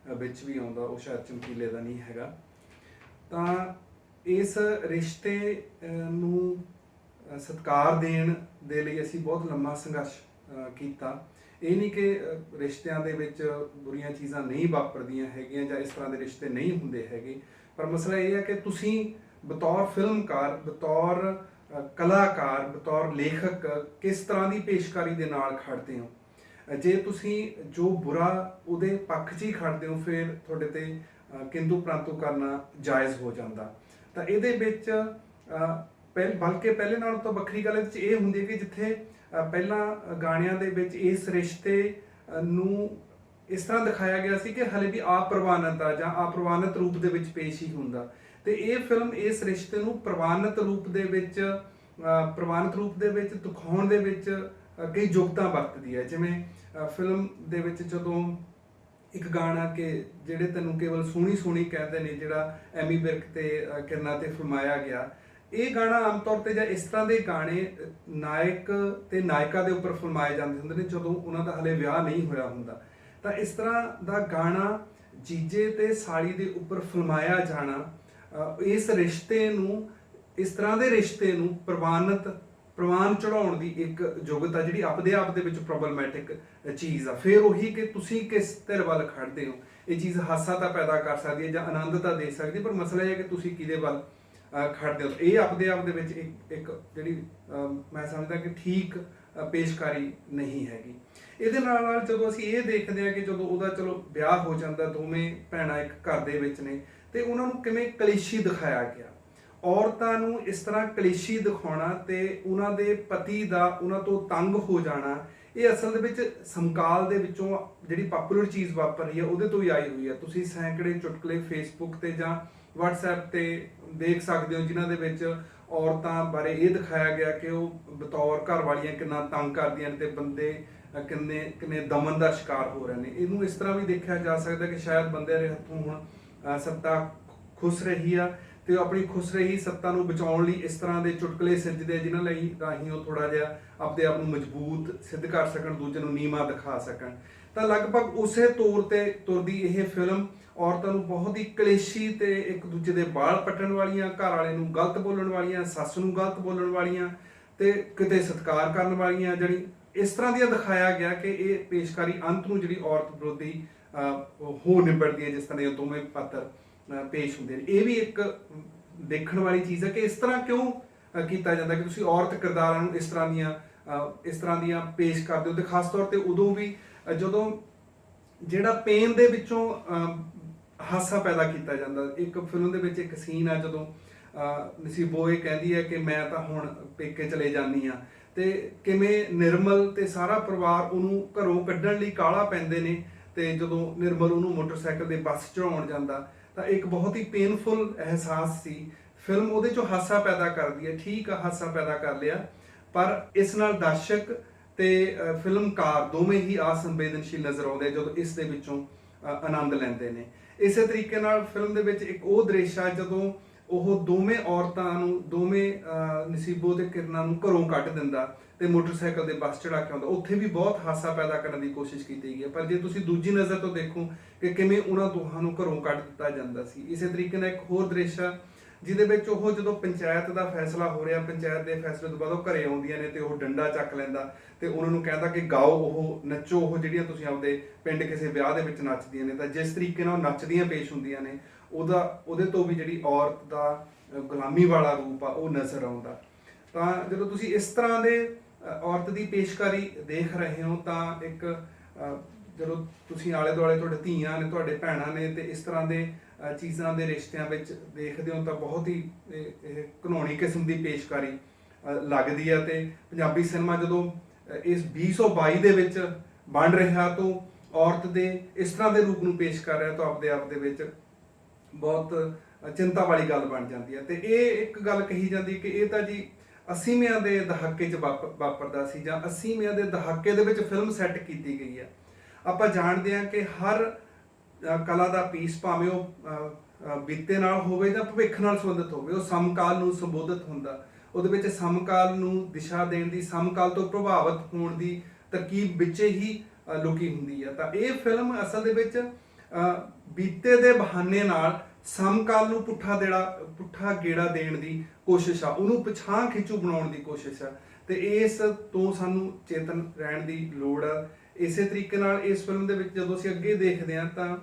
ਵਿੱਚ ਵੀ ਆਉਂਦਾ, ਉਹ ਸ਼ਾਇਦ ਚਮਕੀਲੇ ਦਾ ਨਹੀਂ ਹੈਗਾ। ਤਾਂ ਇਸ ਰਿਸ਼ਤੇ ਨੂੰ ਸਤਿਕਾਰ ਦੇਣ ਦੇ ਲਈ ਅਸੀਂ ਬਹੁਤ ਲੰਮਾ ਸੰਘਰਸ਼ ਕੀਤਾ। ਇਹ ਨਹੀਂ ਕਿ ਰਿਸ਼ਤਿਆਂ ਦੇ ਵਿੱਚ ਬੁਰੀਆਂ ਚੀਜ਼ਾਂ ਨਹੀਂ ਵਾਪਰਦੀਆਂ ਹੈਗੀਆਂ ਜਾਂ ਇਸ ਤਰ੍ਹਾਂ ਦੇ ਰਿਸ਼ਤੇ ਨਹੀਂ ਹੁੰਦੇ ਹੈਗੇ, ਪਰ ਮਸਲਾ ਇਹ ਹੈ ਕਿ ਤੁਸੀਂ ਬਤੌਰ ਫਿਲਮਕਾਰ, ਬਤੌਰ ਕਲਾਕਾਰ, ਬਤੌਰ ਲੇਖਕ ਕਿਸ ਤਰ੍ਹਾਂ ਦੀ ਪੇਸ਼ਕਾਰੀ ਦੇ ਨਾਲ ਖੜਦੇ ਹੋ। ਜੇ ਤੁਸੀਂ ਜੋ ਬੁਰਾ ਉਹਦੇ ਪੱਖ 'ਚ ਹੀ ਖੜਦੇ ਹੋ, ਫਿਰ ਤੁਹਾਡੇ ਤੇ ਕਿੰਤੂ ਪ੍ਰੰਤੂ ਕਰਨਾ ਜਾਇਜ਼ ਹੋ ਜਾਂਦਾ। ਤਾਂ ਇਹਦੇ ਵਿੱਚ ਬਲਕਿ ਪਹਿਲੇ ਨਾਲੋਂ ਤਾਂ ਵੱਖਰੀ ਗੱਲ ਇਹਦੇ 'ਚ ਇਹ ਹੁੰਦੀ ਹੈ ਕਿ ਜਿੱਥੇ ਪਹਿਲਾਂ ਗਾਣਿਆਂ ਦੇ ਵਿੱਚ ਇਸ ਰਿਸ਼ਤੇ ਨੂੰ ਇਸ ਤਰ੍ਹਾਂ ਦਿਖਾਇਆ ਗਿਆ ਸੀ ਕਿ ਹਲੇ ਵੀ ਅਪ੍ਰਵਾਨਿਤ ਆ ਜਾਂ ਅਪ੍ਰਵਾਨਿਤ ਰੂਪ ਦੇ ਵਿੱਚ ਪੇਸ਼ ਹੀ ਹੁੰਦਾ, ਤੇ ਇਹ ਫਿਲਮ ਇਸ ਰਿਸ਼ਤੇ ਨੂੰ ਪ੍ਰਵਾਨਿਤ ਰੂਪ ਦੇ ਵਿੱਚ ਦਿਖਾਉਣ ਦੇ ਵਿੱਚ ਕਈ ਯੁਕਤਾਂ ਵਰਤਦੀ ਹੈ। ਜਿਵੇਂ ਫਿਲਮ ਦੇ ਵਿੱਚ ਜਦੋਂ ਇੱਕ ਗਾਣਾ ਕਿ ਜਿਹੜੇ ਤੈਨੂੰ ਕੇਵਲ ਸੋਹਣੀ ਸੋਹਣੀ ਕਹਿੰਦੇ ਨੇ, ਜਿਹੜਾ ਐਮੀ ਵਿਰਕ ਤੇ ਕਿਰਨਾ ਤੇ ਫਿਲਮਾਇਆ ਗਿਆ, ਇਹ ਗਾਣਾ ਆਮ ਤੌਰ ਤੇ ਜਾਂ ਇਸ ਤਰ੍ਹਾਂ ਦੇ ਗਾਣੇ ਨਾਇਕ ਤੇ ਨਾਇਕਾ ਦੇ ਉੱਪਰ ਫਿਲਮਾਏ ਜਾਂਦੇ ਹੁੰਦੇ ਨੇ ਜਦੋਂ ਉਹਨਾਂ ਦਾ ਹਲੇ ਵਿਆਹ ਨਹੀਂ ਹੋਇਆ ਹੁੰਦਾ। ਤਾਂ ਇਸ ਤਰ੍ਹਾਂ ਦਾ ਗਾਣਾ ਜੀਜੇ ਤੇ ਸਾਲੀ ਦੇ ਉੱਪਰ ਫਿਲਮਾਇਆ ਜਾਣਾ ਇਸ ਰਿਸ਼ਤੇ ਨੂੰ, ਇਸ ਤਰ੍ਹਾਂ ਦੇ ਰਿਸ਼ਤੇ ਨੂੰ ਪ੍ਰਵਾਨ ਚੜਾਉਣ ਦੀ ਇੱਕ ਯੋਗਤਾ ਜਿਹੜੀ ਆਪਦੇ ਆਪ ਦੇ ਵਿੱਚ ਪ੍ਰੋਬਲਮੈਟਿਕ ਚੀਜ਼ ਆ। ਫਿਰ ਉਹੀ ਕਿ ਤੁਸੀਂ ਕਿਸ ਧਿਰ ਵੱਲ ਖੜਦੇ ਹੋ। ਇਹ ਚੀਜ਼ ਹਾਸਾ ਤਾਂ ਪੈਦਾ ਕਰ ਸਕਦੀ ਹੈ ਜਾਂ ਆਨੰਦ ਤਾਂ ਦੇ ਸਕਦੀ, ਪਰ ਮਸਲਾ ਇਹ ਹੈ ਕਿ ਤੁਸੀਂ ਕਿਹਦੇ ਵੱਲ ਖੜਦੇ ਹੋ। ਇਹ ਆਪਦੇ ਆਪ ਦੇ ਵਿੱਚ ਇੱਕ ਜਿਹੜੀ ਮੈਂ ਸਮਝਦਾ ਕਿ ਠੀਕ ਪੇਸ਼ਕਾਰੀ ਨਹੀਂ ਹੈਗੀ। ਇਹਦੇ ਨਾਲ ਜਦੋਂ ਅਸੀਂ ਇਹ ਦੇਖਦੇ ਹਾਂ ਕਿ ਜਦੋਂ ਉਹਦਾ ਚਲੋ ਵਿਆਹ ਹੋ ਜਾਂਦਾ, ਦੋਵੇਂ ਭੈਣਾਂ ਇੱਕ ਘਰ ਦੇ ਵਿੱਚ ਨੇ, ਤੇ ਉਹਨਾਂ ਨੂੰ ਕਿਵੇਂ ਕਲੇਸ਼ੀ ਦਿਖਾਇਆ ਗਿਆ। ਔਰਤਾਂ ਨੂੰ ਇਸ ਤਰ੍ਹਾਂ ਕਲੇਸ਼ੀ ਦਿਖਾਉਣਾ ਤੇ ਉਹਨਾਂ ਦੇ ਪਤੀ ਦਾ ਉਹਨਾਂ ਤੋਂ ਤੰਗ ਹੋ ਜਾਣਾ, ਇਹ ਅਸਲ ਦੇ ਵਿੱਚ ਸਮਕਾਲ ਦੇ ਵਿੱਚੋਂ ਜਿਹੜੀ ਪਪੂਲਰ ਚੀਜ਼ ਵਾਪਰ ਰਹੀ ਹੈ ਉਹਦੇ ਤੋਂ ਹੀ ਆਈ ਹੋਈ ਹੈ। ਤੁਸੀਂ ਸੈਂਕੜੇ ਚੁਟਕਲੇ ਫੇਸਬੁੱਕ ਤੇ ਜਾਂ WhatsApp ਤੇ ਦੇਖ ਸਕਦੇ ਹੋ ਜਿਨ੍ਹਾਂ ਦੇ ਵਿੱਚ ਔਰਤਾਂ ਬਾਰੇ ਇਹ ਦਿਖਾਇਆ ਗਿਆ ਕਿ ਉਹ ਬਤੌਰ ਘਰ ਵਾਲੀਆਂ ਕਿੰਨਾ ਤੰਗ ਕਰਦੀਆਂ ਨੇ ਤੇ ਬੰਦੇ ਕਿੰਨੇ ਦਮਨ ਦਾ ਸ਼ਿਕਾਰ ਹੋ ਰਹੇ ਨੇ। ਇਹਨੂੰ ਇਸ ਤਰ੍ਹਾਂ ਵੀ ਦੇਖਿਆ ਜਾ ਸਕਦਾ ਕਿ ਸ਼ਾਇਦ ਬੰਦਿਆਂ ਦੇ ਹੱਥੋਂ ਹੁਣ ਸੱਤਾ ਖੁੱਸ ਰਹੀ ਆ ਤੇ ਉਹ ਆਪਣੀ ਖੁੱਸ ਰਹੀ ਸੱਤਾ ਨੂੰ ਬਚਾਉਣ ਲਈ ਇਸ ਤਰ੍ਹਾਂ ਦੇ ਚੁਟਕਲੇ ਸਿਰਜਦੇ ਜਿਨ੍ਹਾਂ ਲਈ ਰਾਹੀਂ ਉਹ ਥੋੜਾ ਜਿਹਾ ਆਪਣੇ ਆਪ ਨੂੰ ਮਜ਼ਬੂਤ ਸਿੱਧ ਕਰ ਸਕਣ, ਦੂਜੇ ਨੂੰ ਨੀਵਾਂ ਦਿਖਾ ਸਕਣ। ਤਾਂ ਲਗਭਗ ਉਸੇ ਤੌਰ ਤੇ ਤੁਰਦੀ ਇਹ ਫਿਲਮ ਔਰਤਾਂ ਨੂੰ ਬਹੁਤ ਹੀ ਕਲੇਸ਼ੀ ਤੇ ਇੱਕ ਦੂਜੇ ਦੇ ਵਾਲ ਪੱਟਣ ਵਾਲੀਆਂ, ਘਰ ਵਾਲੇ ਨੂੰ ਗਲਤ ਬੋਲਣ ਵਾਲੀਆਂ, ਸੱਸ ਨੂੰ ਗਲਤ ਬੋਲਣ ਵਾਲੀਆਂ ਤੇ ਕਿਤੇ ਸਤਿਕਾਰ ਕਰਨ ਵਾਲੀਆਂ, ਜਿਹੜੀ ਇਸ ਤਰ੍ਹਾਂ ਦੀਆਂ ਦਿਖਾਇਆ ਗਿਆ ਕਿ ਇਹ ਪੇਸ਼ਕਾਰੀ ਅੰਤ ਨੂੰ ਜਿਹੜੀ ਔਰਤ ਵਿਰੋਧੀ ਹੋ ਨਿਬੜਦੀ ਹੈ, ਜਿਸ ਤਰ੍ਹਾਂ ਦੇ ਦੋਵੇਂ ਪਾਤਰ ਪੇਸ਼ ਹੁੰਦੇ ਨੇ। ਇਹ ਵੀ ਇੱਕ ਦੇਖਣ ਵਾਲੀ ਚੀਜ਼ ਹੈ ਕਿ ਇਸ ਤਰ੍ਹਾਂ ਕਿਉਂ ਕੀਤਾ ਜਾਂਦਾ ਕਿ ਤੁਸੀਂ ਔਰਤ ਕਿਰਦਾਰਾਂ ਨੂੰ ਇਸ ਤਰ੍ਹਾਂ ਦੀਆਂ ਪੇਸ਼ ਕਰਦੇ ਹੋ। ਤੇ ਖਾਸ ਤੌਰ ਤੇ ਉਦੋਂ ਵੀ ਜਦੋਂ ਜਿਹੜਾ ਪੇਨ ਦੇ ਵਿੱਚੋਂ ਹਾਸਾ ਪੈਦਾ ਕੀਤਾ ਜਾਂਦਾ। ਇੱਕ ਫਿਲਮ ਦੇ ਵਿੱਚ ਇੱਕ ਸੀਨ ਆ ਜਦੋਂ ਨਸੀਬੋ ਇਹ ਕਹਿੰਦੀ ਹੈ ਕਿ ਮੈਂ ਤਾਂ ਹੁਣ ਪੇਕੇ ਚਲੇ ਜਾਂਦੀ ਆ, ਤੇ ਕਿਵੇਂ ਨਿਰਮਲ ਤੇ ਸਾਰਾ ਪਰਿਵਾਰ ਉਹਨੂੰ ਘਰੋਂ ਕੱਢਣ ਲਈ ਕਾਹਲਾ ਪੈਂਦੇ ਨੇ, ਤੇ ਜਦੋਂ ਨਿਰਮਲ ਉਹਨੂੰ ਮੋਟਰਸਾਈਕਲ ਦੇ ਬੱਸ ਚੜਾਉਣ ਜਾਂਦਾ ਤਾਂ ਇੱਕ ਬਹੁਤ ਹੀ ਪੇਨਫੁਲ ਅਹਿਸਾਸ ਸੀ। ਫਿਲਮ ਉਹਦੇ ਚੋਂ ਹਾਸਾ ਪੈਦਾ ਕਰਦੀ ਹੈ, ਠੀਕ ਆ ਹਾਸਾ ਪੈਦਾ ਕਰ ਲਿਆ, ਪਰ ਇਸ ਨਾਲ ਦਰਸ਼ਕ ਤੇ ਫਿਲਮਕਾਰ ਦੋਵੇਂ ਹੀ ਅਸੰਵੇਦਨਸ਼ੀਲ ਨਜ਼ਰ ਆਉਂਦੇ ਜਦੋਂ ਇਸ ਦੇ ਵਿੱਚੋਂ ਆਨੰਦ ਲੈਂਦੇ ਨੇ। ਇਸੇ ਤਰੀਕੇ ਨਾਲ ਫਿਲਮ ਦੇ ਵਿੱਚ ਇੱਕ ਉਹ ਦ੍ਰਿਸ਼ ਆ ਜਦੋਂ ਉਹ ਦੋਵੇਂ ਔਰਤਾਂ ਨੂੰ, ਦੋਵੇਂ ਨਸੀਬੋ ਤੇ ਕਿਰਨਾ ਨੂੰ ਘਰੋਂ ਕੱਢ ਦਿੰਦਾ ਤੇ ਮੋਟਰਸਾਈਕਲ ਦੇ ਬੱਸ ਚੜਾ ਕੇ ਆਉਂਦਾ। ਉੱਥੇ ਵੀ ਬਹੁਤ ਹਾਸਾ ਪੈਦਾ ਕਰਨ ਦੀ ਕੋਸ਼ਿਸ਼ ਕੀਤੀ ਗਈ ਹੈ, ਪਰ ਜੇ ਤੁਸੀਂ ਦੂਜੀ ਨਜ਼ਰ ਤੋਂ ਦੇਖੋ ਕਿ ਕਿਵੇਂ ਉਹਨਾਂ ਦੋਹਾਂ ਨੂੰ ਘਰੋਂ ਕੱਢ ਦਿੱਤਾ ਜਾਂਦਾ ਸੀ। ਇਸੇ ਤਰੀਕੇ ਨਾਲ ਇੱਕ ਹੋਰ ਦ੍ਰਿਸ਼ ਆ ਜਿਹਦੇ ਵਿੱਚ ਉਹ ਜਦੋਂ ਪੰਚਾਇਤ ਦਾ ਫੈਸਲਾ ਹੋ ਰਿਹਾ, ਪੰਚਾਇਤ ਦੇ ਫੈਸਲੇ ਤੋਂ ਬਾਅਦ ਉਹ ਘਰੇ ਆਉਂਦੀਆਂ ਨੇ ਤੇ ਉਹ ਡੰਡਾ ਚੱਕ ਲੈਂਦਾ ਤੇ ਉਹਨਾਂ ਨੂੰ ਕਹਿੰਦਾ ਕਿ ਗਾਓ, ਉਹ ਨੱਚੋ, ਉਹ ਜਿਹੜੀਆਂ ਤੁਸੀਂ ਆਪਦੇ ਪਿੰਡ ਕਿਸੇ ਵਿਆਹ ਦੇ ਵਿੱਚ ਨੱਚਦੀਆਂ ਨੇ। ਤਾਂ ਜਿਸ ਤਰੀਕੇ ਨਾਲ ਉਹ ਨੱਚਦੀਆਂ ਪੇਸ਼ ਹੁੰਦੀਆਂ ਨੇ, ਉਹਦੇ ਤੋਂ ਵੀ ਜਿਹੜੀ ਔਰਤ ਦਾ ਗੁਲਾਮੀ ਵਾਲਾ ਰੂਪ ਆ ਉਹ ਨਜ਼ਰ ਆਉਂਦਾ। ਤਾਂ ਜਦੋਂ ਤੁਸੀਂ ਇਸ ਤਰ੍ਹਾਂ ਦੇ ਔਰਤ ਦੀ ਪੇਸ਼ਕਾਰੀ ਦੇਖ ਰਹੇ ਹੋ ਤਾਂ ਇੱਕ ਜਦੋਂ ਤੁਸੀਂ ਆਲੇ ਦੁਆਲੇ ਤੁਹਾਡੇ ਧੀਆਂ ਨੇ, ਤੁਹਾਡੇ ਭੈਣਾਂ ਨੇ, ਤੇ ਇਸ ਤਰ੍ਹਾਂ ਦੇ ਚੀਜ਼ਾਂ ਦੇ ਰਿਸ਼ਤਿਆਂ ਵਿੱਚ ਦੇਖਦੇ ਹੋ ਤਾਂ ਬਹੁਤ ਹੀ ਇਹ ਘਿਨਾਉਣੀ ਕਿਸਮ ਦੀ ਪੇਸ਼ਕਾਰੀ ਲੱਗਦੀ ਹੈ। ਤੇ ਪੰਜਾਬੀ ਸਿਨੇਮਾ ਜਦੋਂ ਇਸ 2022 ਦੇ ਵਿੱਚ ਬਣ ਰਿਹਾ ਤਾਂ ਔਰਤ ਦੇ ਇਸ ਤਰ੍ਹਾਂ ਦੇ ਰੂਪ ਨੂੰ ਪੇਸ਼ ਕਰ ਰਿਹਾ ਤਾਂ ਆਪਦੇ ਆਪ ਦੇ ਵਿੱਚ ਬਹੁਤ ਚਿੰਤਾ ਵਾਲੀ ਗੱਲ ਬਣ ਜਾਂਦੀ ਹੈ। ਤੇ ਇਹ ਇੱਕ ਗੱਲ ਕਹੀ ਜਾਂਦੀ ਕਿ ਇਹ ਤਾਂ ਜੀ 80ਵਿਆਂ ਦੇ ਦਹਾਕੇ 'ਚ ਵਾਪਰਦਾ ਸੀ ਜਾਂ 80ਵਿਆਂ ਦੇ ਦਹਾਕੇ ਦੇ ਵਿੱਚ ਫਿਲਮ ਸੈੱਟ ਕੀਤੀ ਗਈ ਹੈ। ਆਪਾਂ ਜਾਣਦੇ ਹਾਂ ਕਿ ਹਰ ਕਲਾ ਦਾ ਪੀਸ ਭਾਵੇਂ ਉਹ ਬੀਤੇ ਨਾਲ ਹੋਵੇ ਜਾਂ ਭਵਿੱਖ ਨਾਲ ਸੰਬੰਧਿਤ ਹੋਵੇ, ਉਹ ਸਮਕਾਲ ਨੂੰ ਸੰਬੋਧਿਤ ਹੁੰਦਾ, ਉਹਦੇ ਵਿੱਚ ਸਮਕਾਲ ਨੂੰ ਦਿਸ਼ਾ ਦੇਣ ਦੀ, ਸਮਕਾਲ ਤੋਂ ਪ੍ਰਭਾਵਿਤ ਹੋਣ ਦੀ ਤਰਕੀਬ ਵਿੱਚ ਹੀ ਲੁਕੀ ਹੁੰਦੀ ਆ। ਤਾਂ ਇਹ ਫਿਲਮ ਅਸਲ ਦੇ ਵਿੱਚ ਬੀਤੇ ਦੇ ਬਹਾਨੇ ਨਾਲ ਸਮਕਾਲ ਨੂੰ ਪੁੱਠਾ ਗੇੜਾ ਦੇਣ ਦੀ ਕੋਸ਼ਿਸ਼ ਆ, ਉਹਨੂੰ ਪਛਾਣ ਖਿੱਚੂ ਬਣਾਉਣ ਦੀ ਕੋਸ਼ਿਸ਼ ਆ, ਤੇ ਇਸ ਤੋਂ ਸਾਨੂੰ ਚੇਤਨ ਰਹਿਣ ਦੀ ਲੋੜ ਆ। ਇਸੇ ਤਰੀਕੇ ਨਾਲ ਇਸ ਫਿਲਮ ਦੇ ਵਿੱਚ ਜਦੋਂ ਅਸੀਂ ਅੱਗੇ ਦੇਖਦੇ ਹਾਂ ਤਾਂ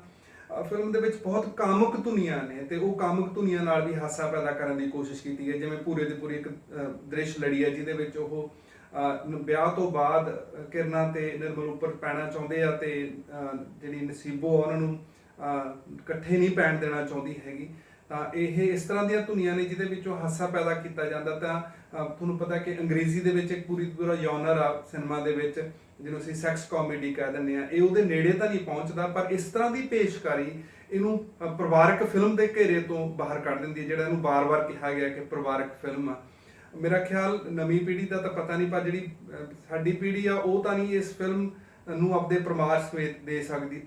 ਫਿਲਮ ਦੇ ਵਿੱਚ ਬਹੁਤ ਕਾਮੁਕ ਧੁਨੀਆਂ ਨੇ, ਤੇ ਉਹ ਕਾਮੁਕ ਧੁਨੀਆਂ ਨਾਲ ਵੀ ਹਾਸਾ ਪੈਦਾ ਕਰਨ ਦੀ ਕੋਸ਼ਿਸ਼ ਕੀਤੀ ਹੈ। ਜਿਵੇਂ ਪੂਰੇ ਦੇ ਪੂਰੇ ਇੱਕ ਦ੍ਰਿਸ਼ ਲੜੀ ਹੈ ਜਿਹਦੇ ਵਿੱਚ ਉਹ ਵਿਆਹ ਤੋਂ ਬਾਅਦ ਕਿਰਨਾ ਤੇ ਨਿਰਮਲ ਉੱਪਰ ਪੈਣਾ ਚਾਹੁੰਦੇ ਆ, ਤੇ ਜਿਹੜੀ ਨਸੀਬੋ ਉਹਨਾਂ ਨੂੰ ਇਕੱਠੇ ਨਹੀਂ ਪੈਣ ਦੇਣਾ ਚਾਹੁੰਦੀ ਹੈਗੀ। ਤਾਂ ਇਹ ਇਸ ਤਰ੍ਹਾਂ ਦੀਆਂ ਧੁਨੀਆਂ ਨੇ ਜਿਹਦੇ ਵਿੱਚੋਂ ਹਾਸਾ ਪੈਦਾ ਕੀਤਾ ਜਾਂਦਾ। ਤਾਂ ਤੁਹਾਨੂੰ ਪਤਾ ਕਿ ਅੰਗਰੇਜ਼ੀ ਦੇ ਵਿੱਚ ਇੱਕ ਪੂਰਾ ਜੌਨਰ ਆ ਸਿਨੇਮਾ ਦੇ ਵਿੱਚ, ਜਿਹਨੂੰ ਅਸੀਂ ਸੈਕਸ ਕਾਮੇਡੀ ਕਹਿ ਦਿੰਦੇ ਆ। ਇਹ ਉਹਦੇ ਨੇੜੇ ਤਾਂ ਨਹੀਂ ਪਹੁੰਚਦਾ, ਪਰ ਇਸ ਤਰ੍ਹਾਂ ਦੀ ਪੇਸ਼ਕਾਰੀ ਇਹਨੂੰ ਪਰਿਵਾਰਕ ਫਿਲਮ ਦੇ ਘੇਰੇ ਤੋਂ ਬਾਹਰ ਕੱਢ ਦਿੰਦੀ ਹੈ, ਜਿਹੜਾ ਇਹਨੂੰ ਬਾਰ-ਬਾਰ ਕਿਹਾ ਗਿਆ ਕਿ ਪਰਿਵਾਰਕ ਫਿਲਮ ਆ। ਮੇਰਾ ਖਿਆਲ ਨਵੀਂ ਪੀੜ੍ਹੀ ਦਾ ਤਾਂ ਪਤਾ ਨਹੀਂ, ਪਰ ਜਿਹੜੀ ਸਾਡੀ ਪੀੜ੍ਹੀ ਆ ਉਹ ਤਾਂ ਨਹੀਂ ਇਸ ਫਿਲਮ ਨੂੰ ਆਪਦੇ ਪਰਿਵਾਰ ਸਮੇਤ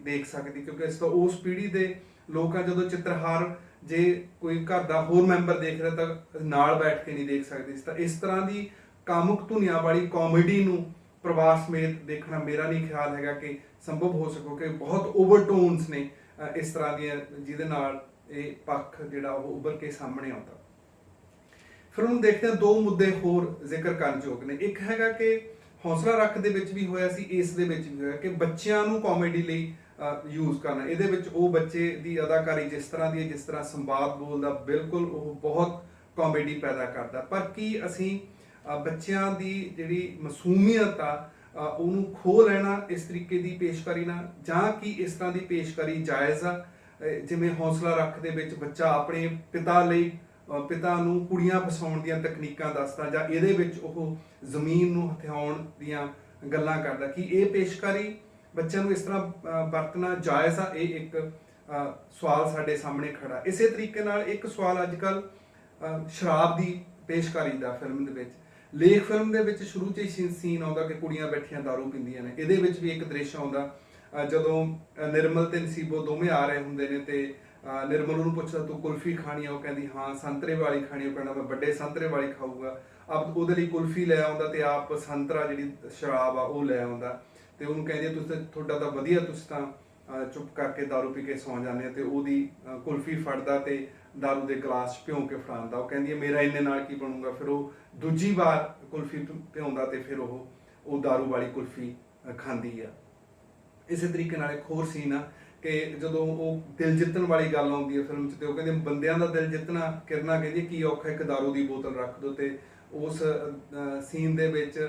ਦੇਖ ਸਕਦੀ, ਕਿਉਂਕਿ ਇਸ ਤੋਂ ਉਸ ਪੀੜ੍ਹੀ ਦੇ ਲੋਕ ਆ ਜਦੋਂ ਚਿੱਤਰਹਾਰ ਜੇ ਕੋਈ ਘਰ ਦਾ ਹੋਰ ਮੈਂਬਰ ਦੇਖ ਰਿਹਾ ਤਾਂ ਨਾਲ ਬੈਠ ਕੇ ਨਹੀਂ ਦੇਖ ਸਕਦੇ। ਤਾਂ ਇਸ ਤਰ੍ਹਾਂ ਦੀ ਕਾਮੁਕ ਧੁਨੀਆਂ ਵਾਲੀ ਕਾਮੇਡੀ ਨੂੰ ਪਰਿਵਾਰ ਸਮੇਤ ਦੇਖਣਾ ਮੇਰਾ ਨਹੀਂ ਖਿਆਲ ਹੈਗਾ ਕਿ ਸੰਭਵ ਹੋ ਸਕੋ, ਕਿ ਬਹੁਤ ਓਵਰਟੋਨਸ ਨੇ ਇਸ ਤਰ੍ਹਾਂ ਦੀਆਂ ਜਿਹਦੇ ਨਾਲ ਇਹ ਪੱਖ ਜਿਹੜਾ ਉਹ ਉੱਭਰ ਕੇ ਸਾਹਮਣੇ ਆਉਂਦਾ। ਫਿਰ ਉਹਨੂੰ ਦੇਖਦੇ ਹਾਂ, ਦੋ ਮੁੱਦੇ ਹੋਰ ਜ਼ਿਕਰ ਕਰਨਯੋਗ ਨੇ। ਇੱਕ ਹੈਗਾ ਕਿ ਹੌਸਲਾ ਰੱਖ ਦੇ ਵਿੱਚ ਵੀ ਹੋਇਆ ਸੀ, ਇਸ ਦੇ ਵਿੱਚ ਵੀ ਹੋਇਆ ਕਿ ਬੱਚਿਆਂ ਨੂੰ ਕਾਮੇਡੀ ਲਈ ਯੂਜ਼ ਕਰਨਾ। ਇਹਦੇ ਵਿੱਚ ਉਹ ਬੱਚੇ ਦੀ ਅਦਾਕਾਰੀ ਜਿਸ ਤਰ੍ਹਾਂ ਦੀ ਹੈ, ਜਿਸ ਤਰ੍ਹਾਂ ਸੰਵਾਦ ਬੋਲਦਾ, ਬਿਲਕੁਲ ਉਹ ਬਹੁਤ ਕਾਮੇਡੀ ਪੈਦਾ ਕਰਦਾ। ਪਰ ਕੀ ਅਸੀਂ ਬੱਚਿਆਂ ਦੀ ਜਿਹੜੀ ਮਾਸੂਮੀਅਤ ਆ ਉਹਨੂੰ ਖੋਹ ਲੈਣਾ ਇਸ ਤਰੀਕੇ ਦੀ ਪੇਸ਼ਕਾਰੀ ਨਾਲ, ਜਾਂ ਕੀ ਇਸ ਤਰ੍ਹਾਂ ਦੀ ਪੇਸ਼ਕਾਰੀ ਜਾਇਜ਼ ਆ? ਜਿਵੇਂ ਹੌਸਲਾ ਰੱਖ ਦੇ ਵਿੱਚ ਬੱਚਾ ਆਪਣੇ ਪਿਤਾ ਨੂੰ ਕੁੜੀਆਂ ਫਸਾਉਣ ਦੀਆਂ ਤਕਨੀਕਾਂ ਦੱਸਦਾ, ਜਾਂ ਇਹਦੇ ਵਿੱਚ ਉਹ ਜ਼ਮੀਨ ਨੂੰ ਹਥਿਆਉਣ ਦੀਆਂ ਗੱਲਾਂ ਕਰਦਾ, ਕਿ ਇਹ ਪੇਸ਼ਕਾਰੀ ਬੱਚਿਆਂ ਨੂੰ ਇਸ ਤਰ੍ਹਾਂ ਵਰਤਣਾ ਜਾਇਜ਼ ਆ? ਇਹ ਇੱਕ ਸਵਾਲ ਸਾਡੇ ਸਾਹਮਣੇ ਖੜਾ। ਇਸੇ ਤਰੀਕੇ ਨਾਲ ਇੱਕ ਸਵਾਲ ਅੱਜ ਕੱਲ੍ਹ ਸ਼ਰਾਬ ਦੀ ਪੇਸ਼ਕਾਰੀ ਦਾ ਫਿਲਮ ਦੇ ਵਿੱਚ। ਲੇਖ ਫਿਲਮ ਦੇ ਵਿੱਚ ਸ਼ੁਰੂ 'ਚ ਹੀ ਸੀਨ ਆਉਂਦਾ ਕਿ ਕੁੜੀਆਂ ਬੈਠੀਆਂ ਦਾਰੂ ਪੀਂਦੀਆਂ ਨੇ। ਇਹਦੇ ਵਿੱਚ ਵੀ ਇੱਕ ਦ੍ਰਿਸ਼ ਆਉਂਦਾ ਜਦੋਂ ਨਿਰਮਲ ਤੇ ਨਸੀਬੋ ਦੋਵੇਂ ਆ ਰਹੇ ਹੁੰਦੇ ਨੇ, ਤੇ ਨਿਰਮਲ ਉਹਨੂੰ ਪੁੱਛਦਾ ਤੂੰ ਕੁਲਫੀ ਖਾਣੀ ਆ? ਉਹ ਕਹਿੰਦੀ ਹਾਂ ਸੰਤਰੇ ਵਾਲੀ ਖਾਣੀ। ਉਹ ਕਹਿੰਦਾ ਮੈਂ ਵੱਡੇ ਸੰਤਰੇ ਵਾਲੀ ਖਾਊਗਾ। ਆਪ ਉਹਦੇ ਲਈ ਕੁਲਫੀ ਲੈ ਆਉਂਦਾ ਤੇ ਆਪ ਸੰਤਰਾ ਜਿਹੜੀ ਸ਼ਰਾਬ ਆ ਉਹ ਲੈ ਆਉਂਦਾ, ਤੇ ਉਹਨੂੰ ਕਹਿੰਦੀ ਤੁਸੀਂ ਤੁਹਾਡਾ ਤਾਂ ਵਧੀਆ, ਤੁਸੀਂ ਤਾਂ ਚੁੱਪ ਕਰਕੇ ਦਾਰੂ ਪੀ ਕੇ ਸੌਂ ਜਾਂਦੇ ਆ। ਤੇ ਉਹਦੀ ਕੁਲਫੀ ਫੜਦਾ ਤੇ ਦਾਰੂ ਦੇ ਗਲਾਸ ਭਿਉਂ ਕੇ ਫੜਾਉਂਦਾ। ਉਹ ਕਹਿੰਦੀ ਮੇਰਾ ਇੰਨੇ ਨਾਲ ਕੀ ਬਣੂਗਾ? ਫਿਰ ਉਹ ਦੂਜੀ ਵਾਰ ਕੁਲਫੀ ਭਿਉਂਦਾ ਤੇ ਫਿਰ ਉਹ ਦਾਰੂ ਵਾਲੀ ਕੁਲਫੀ ਖਾਂਦੀ ਆ। ਇਸੇ ਤਰੀਕੇ ਨਾਲ ਇੱਕ ਹੋਰ ਸੀਨ ਆ ਕਿ ਜਦੋਂ ਉਹ ਦਿਲ ਜਿੱਤਣ ਵਾਲੀ ਗੱਲ ਆਉਂਦੀ ਹੈ ਫਿਲਮ 'ਚ, ਤੇ ਉਹ ਕਹਿੰਦੇ ਬੰਦਿਆਂ ਦਾ ਦਿਲ ਜਿੱਤਣਾ, ਕਿਰਨਾ ਕਹਿੰਦੀ ਕੀ ਔਖਾ, ਇੱਕ ਦਾਰੂ ਦੀ ਬੋਤਲ ਰੱਖ ਦਿਓ। ਤੇ ਉਸ ਸੀਨ ਦੇ ਵਿੱਚ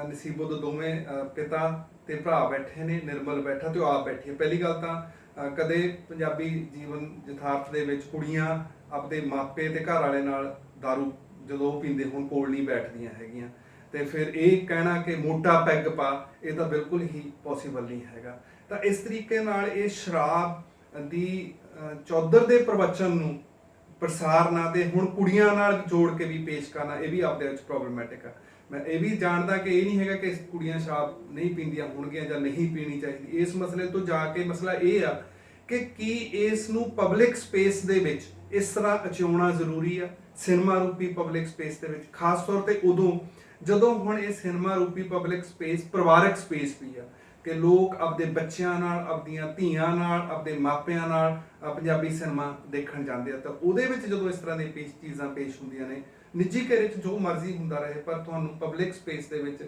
ਨਸੀਬੋ ਦੇ ਦੋਵੇਂ ਪਿਤਾ ਤੇ ਭਰਾ ਬੈਠੇ ਨੇ, ਨਿਰਮਲ ਬੈਠਾ ਤੇ ਉਹ ਆਪ ਬੈਠੀ ਹੈ। ਪਹਿਲੀ ਗੱਲ ਤਾਂ ਕਦੇ ਪੰਜਾਬੀ ਜੀਵਨ ਯਥਾਰਥ ਦੇ ਵਿੱਚ ਕੁੜੀਆਂ ਆਪਦੇ ਮਾਪੇ ਤੇ ਘਰ ਵਾਲੇ ਨਾਲ ਦਾਰੂ ਜਦੋਂ ਉਹ ਪੀਂਦੇ ਹੋਣ ਕੋਲ ਨਹੀਂ ਬੈਠਦੀਆਂ ਹੈਗੀਆਂ। ਤੇ ਫਿਰ ਇਹ ਕਹਿਣਾ ਕਿ ਮੋਟਾ ਪੈਗ ਪਾ, ਇਹ ਤਾਂ ਬਿਲਕੁਲ ਹੀ ਪੋਸੀਬਲ ਨਹੀਂ ਹੈਗਾ। ਤਾਂ ਇਸ ਤਰੀਕੇ ਨਾਲ ਇਹ ਸ਼ਰਾਬ ਦੀ ਚੌਧਰ ਦੇ ਪ੍ਰਵਚਨ ਨੂੰ ਪ੍ਰਸਾਰਨਾ ਤੇ ਹੁਣ ਕੁੜੀਆਂ ਨਾਲ ਜੋੜ ਕੇ ਵੀ ਪੇਸ਼ ਕਰਨਾ, ਇਹ ਵੀ ਆਪਦੇ ਵਿੱਚ ਪ੍ਰੋਬਲਮੈਟਿਕ ਆ। ਮੈਂ ਇਹ ਵੀ ਜਾਣਦਾ ਕਿ ਇਹ ਨਹੀਂ ਹੈਗਾ ਕਿ ਕੁੜੀਆਂ ਸ਼ਰਾਬ ਨਹੀਂ ਪੀਂਦੀਆਂ ਹੋਣਗੀਆਂ ਜਾਂ ਨਹੀਂ ਪੀਣੀ ਚਾਹੀਦੀ। ਇਸ ਮਸਲੇ ਤੋਂ ਜਾ ਕੇ ਮਸਲਾ ਇਹ ਆ ਕਿ ਕੀ ਇਸ ਨੂੰ ਪਬਲਿਕ ਸਪੇਸ ਦੇ ਵਿੱਚ ਇਸ ਤਰ੍ਹਾਂ ਅਚਾਉਣਾ ਜ਼ਰੂਰੀ ਆ, ਸਿਨੇਮਾ ਰੂਪੀ ਪਬਲਿਕ ਸਪੇਸ ਦੇ ਵਿੱਚ, ਖਾਸ ਤੌਰ ਤੇ ਉਦੋਂ ਜਦੋਂ ਹੁਣ ਇਹ ਸਿਨੇਮਾ ਰੂਪੀ ਪਬਲਿਕ ਸਪੇਸ ਪਰਿਵਾਰਕ ਸਪੇਸ ਵੀ ਆ ਕਿ ਲੋਕ ਆਪਦੇ ਬੱਚਿਆਂ ਨਾਲ, ਆਪਦੀਆਂ ਧੀਆਂ ਨਾਲ, ਆਪਦੇ ਮਾਪਿਆਂ ਨਾਲ ਪੰਜਾਬੀ ਸਿਨੇਮਾ ਦੇਖਣ ਜਾਂਦੇ ਆ। ਤਾਂ ਉਹਦੇ ਵਿੱਚ ਜਦੋਂ ਇਸ ਤਰ੍ਹਾਂ ਦੀਆਂ ਚੀਜ਼ਾਂ ਪੇਸ਼ ਹੁੰਦੀਆਂ ਨੇ, ਨਿੱਜੀ ਘਰੇ 'ਚ ਜੋ ਮਰਜ਼ੀ ਹੁੰਦਾ ਰਹੇ, ਪਰ ਤੁਹਾਨੂੰ ਪਬਲਿਕ ਸਪੇਸ ਦੇ ਵਿੱਚ,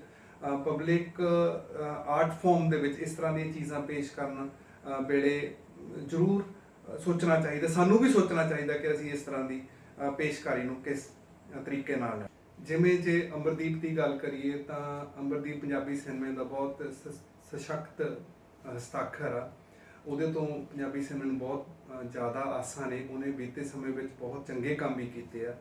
ਪਬਲਿਕ ਆਰਟ ਫਾਰਮ ਦੇ ਵਿੱਚ ਇਸ ਤਰ੍ਹਾਂ ਦੀਆਂ ਚੀਜ਼ਾਂ ਪੇਸ਼ ਕਰਨ ਵੇਲੇ ਜ਼ਰੂਰ ਸੋਚਣਾ ਚਾਹੀਦਾ, ਸਾਨੂੰ ਵੀ ਸੋਚਣਾ ਚਾਹੀਦਾ ਕਿ ਅਸੀਂ ਇਸ ਤਰ੍ਹਾਂ ਦੀ ਪੇਸ਼ਕਾਰੀ ਨੂੰ ਕਿਸ ਤਰੀਕੇ ਨਾਲ। ਜਿਵੇਂ ਜੇ ਅਮਰਦੀਪ ਦੀ ਗੱਲ ਕਰੀਏ ਤਾਂ ਅਮਰਦੀਪ ਪੰਜਾਬੀ ਸਿਨੇਮੇ ਦਾ ਬਹੁਤ ਸਸ਼ਕਤ ਹਸਤਾਖਰ ਆ। ਉਹਦੇ ਤੋਂ ਪੰਜਾਬੀ ਸਿਨੇਮੇ ਨੂੰ ਬਹੁਤ ਜ਼ਿਆਦਾ ਆਸਾਂ ਨੇ। ਉਹਨੇ ਬੀਤੇ ਸਮੇਂ ਵਿੱਚ ਬਹੁਤ ਚੰਗੇ ਕੰਮ ਵੀ ਕੀਤੇ ਆ।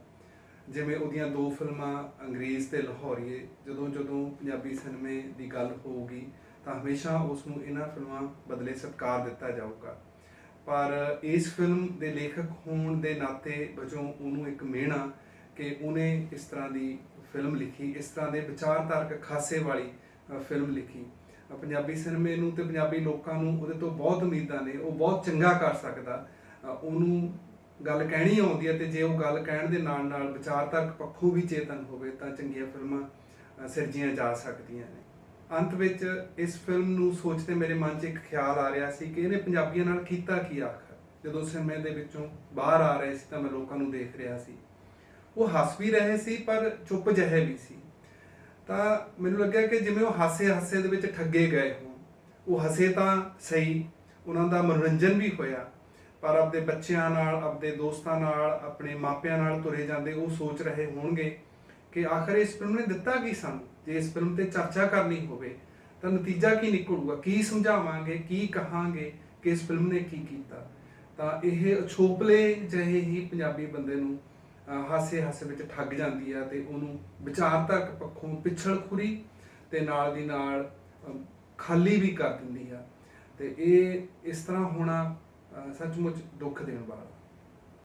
ਜਿਵੇਂ ਉਹਦੀਆਂ ਦੋ ਫਿਲਮਾਂ ਅੰਗਰੇਜ਼ ਤੇ ਲਾਹੌਰੀਏ, ਜਦੋਂ ਪੰਜਾਬੀ ਸਿਨੇਮੇ ਦੀ ਗੱਲ ਹੋਊਗੀ ਤਾਂ ਹਮੇਸ਼ਾ ਉਸ ਨੂੰ ਇਹਨਾਂ ਫਿਲਮਾਂ ਬਦਲੇ ਸਤਿਕਾਰ ਦਿੱਤਾ ਜਾਊਗਾ। ਪਰ ਇਸ ਫਿਲਮ ਦੇ ਲੇਖਕ ਹੋਣ ਦੇ ਨਾਤੇ ਵਜੋਂ ਉਹਨੂੰ ਇੱਕ ਮਿਹਣਾ ਕਿ ਉਹਨੇ ਇਸ ਤਰ੍ਹਾਂ ਦੀ ਫਿਲਮ ਲਿਖੀ, ਇਸ ਤਰ੍ਹਾਂ ਦੇ ਵਿਚਾਰਧਾਰਕ ਖਾਸੇ ਵਾਲੀ ਫਿਲਮ ਲਿਖੀ। ਪੰਜਾਬੀ ਸਿਨੇਮੇ ਨੂੰ ਤੇ ਪੰਜਾਬੀ ਲੋਕਾਂ ਨੂੰ ਉਹਦੇ ਤੋਂ ਬਹੁਤ ਉਮੀਦਾਂ ਨੇ। ਉਹ ਬਹੁਤ ਚੰਗਾ ਕਰ ਸਕਦਾ। ਉਹਨੂੰ ਗੱਲ ਕਹਿਣੀ ਆਉਂਦੀ ਹੈ ਤੇ ਜੇ ਉਹ ਗੱਲ ਕਹਿਣ ਦੇ ਨਾਲ ਨਾਲ ਵਿਚਾਰਤਕ ਪੱਖੋਂ ਵੀ ਚੇਤਨ ਹੋਵੇ ਤਾਂ ਚੰਗੀਆਂ ਫਿਲਮਾਂ ਸਿਰਜੀਆਂ ਜਾ ਸਕਦੀਆਂ ਨੇ। ਅੰਤ ਵਿੱਚ ਇਸ ਫਿਲਮ ਨੂੰ ਸੋਚਦੇ ਮੇਰੇ ਮਨ 'ਚ ਇੱਕ ਖਿਆਲ ਆ ਰਿਹਾ ਸੀ ਕਿ ਇਹਨੇ ਪੰਜਾਬੀਆਂ ਨਾਲ ਕੀਤਾ ਕੀ ਆਖਰ। ਜਦੋਂ ਸਿਨੇਮੇ ਦੇ ਵਿੱਚੋਂ ਬਾਹਰ ਆ ਰਹੇ ਸੀ ਤਾਂ ਮੈਂ ਲੋਕਾਂ ਨੂੰ ਦੇਖ ਰਿਹਾ ਸੀ, ਉਹ ਹੱਸ ਵੀ ਰਹੇ ਸੀ ਪਰ ਚੁੱਪ ਜਿਹੇ ਵੀ ਸੀ। ਤਾਂ ਮੈਨੂੰ ਲੱਗਿਆ ਕਿ ਜਿਵੇਂ ਉਹ ਹਾਸੇ ਦੇ ਵਿੱਚ ਠੱਗੇ ਗਏ ਹੋਣ। ਉਹ ਹੱਸੇ ਤਾਂ ਸਹੀ, ਉਹਨਾਂ ਦਾ ਮਨੋਰੰਜਨ ਵੀ ਹੋਇਆ, ਪਰ ਆਪਣੇ ਬੱਚਿਆਂ ਨਾਲ, ਆਪਣੇ ਦੋਸਤਾਂ ਨਾਲ, ਆਪਣੇ ਮਾਪਿਆਂ ਨਾਲ ਤੁਰੇ ਜਾਂਦੇ ਉਹ ਸੋਚ ਰਹੇ ਹੋਣਗੇ ਕਿ ਆਖਰ ਇਸ ਫਿਲਮ ਨੇ ਦਿੱਤਾ ਕੀ ਸਾਨੂੰ। ਜੇ ਇਸ ਫਿਲਮ ਤੇ ਚਰਚਾ ਕਰਨੀ ਹੋਵੇ ਤਾਂ ਨਤੀਜਾ ਕੀ ਨਿਕਲੂਗਾ, ਕੀ ਸਮਝਾਵਾਂਗੇ, ਕੀ ਕਹਾਂਗੇ ਕਿ ਇਸ ਫਿਲਮ ਨੇ ਕੀ ਕੀਤਾ। ਤਾਂ ਇਹ ਅਛੋਪਲੇ ਜਿਹੇ ਹੀ ਪੰਜਾਬੀ ਬੰਦੇ ਨੂੰ ਹਾਸੇ ਵਿੱਚ ਠੱਗ ਜਾਂਦੀ ਆ ਤੇ ਉਹਨੂੰ ਵਿਚਾਰਤਕ ਪੱਖੋਂ ਪਿਛਲਖੁਰੀ ਤੇ ਨਾਲ ਦੀ ਨਾਲ ਖਾਲੀ ਵੀ ਕਰ ਦਿੰਦੀ ਆ। ਤੇ ਇਹ ਇਸ ਤਰ੍ਹਾਂ ਹੋਣਾ ਸੱਚਮੁੱਚ ਦੁੱਖ ਦੇਣ ਵਾਲਾ।